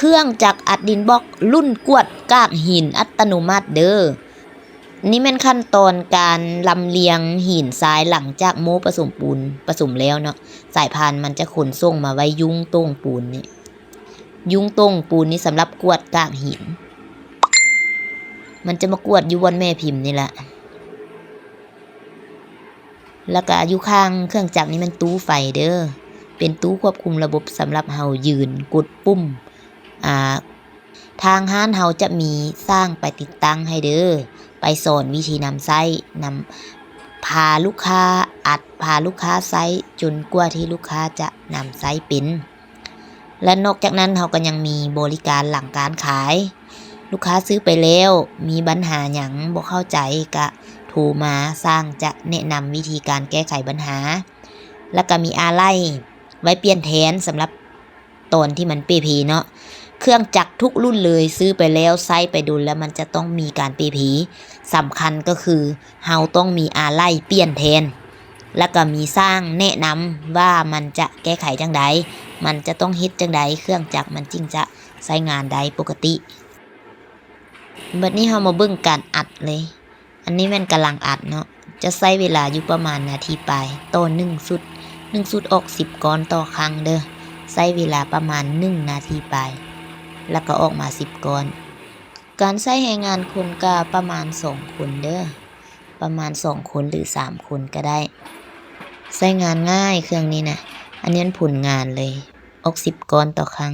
รื่องจักรอัดดินบล็อกรุ่นกวดกากหินอัตโนมัติเด้อนี่เป็นขั้นตอนการลำเลียงหินทรายหลังจากโม้ผสมปูนผสมแล้วเนาะสายพานมันจะขนส่งมาไว้ยุ้งโต้งปูนนี่ยุ้งโต้งปูนนี่สำหรับกวดกากหินมันจะมากวดอยู่บนแม่พิมพ์นี่แหละแล้วก็อยู่ข้างเครื่องจักรนี่มันตู้ไฟเด้อเป็นตู้ควบคุมระบบสำหรับเฮายืนกดปุ่มทางห้านเฮาจะมีสร้างไปติดตั้งให้เด้อไปสอนวิธีนำไส้นำพาลูกค้าพาลูกค้าไส้จนกว่าที่ลูกค้าจะนำไส้เป็นและนอกจากนั้นเฮาก็ยังมีบริการหลังการขายลูกค้าซื้อไปแล้วมีปัญหาหยังบ่เข้าใจก็โทรมาสร้างจะแนะนำวิธีการแก้ไขปัญหาแล้วก็มีอะไหล่ไว้เปลี่ยนแทนสำหรับตอนที่มันเปผีเนาะเครื่องจักรทุกรุ่นเลยซื้อไปแล้วใช้ไปดูแล้วมันจะต้องมีการเปผีสำคัญก็คือเฮาต้องมีอะไหล่เปลี่ยนแทนแล้วก็มีสร้างแนะนำว่ามันจะแก้ไขจังใดมันจะต้องเฮ็ดจังใดเครื่องจักรมันจึงจะใช้งานได้ปกติบัดนี้เฮามาเบิ่งการอัดเลยอันนี้มันกำลังอัดเนาะจะใช้เวลาอยู่ประมาณนาทีปลายต่อ1สุดออก10ก้อนต่อครั้งเด้อใช้เวลาประมาณ1นาทีปลายแล้วก็ออกมา10ก้อนการใช้แรงงานคนก็ประมาณ2คนเด้อประมาณ2คนหรือ3คนก็ได้ใช้งานง่ายเครื่องนี้นะอันนี้ผลงานเลยออก10ก้อนต่อครั้ง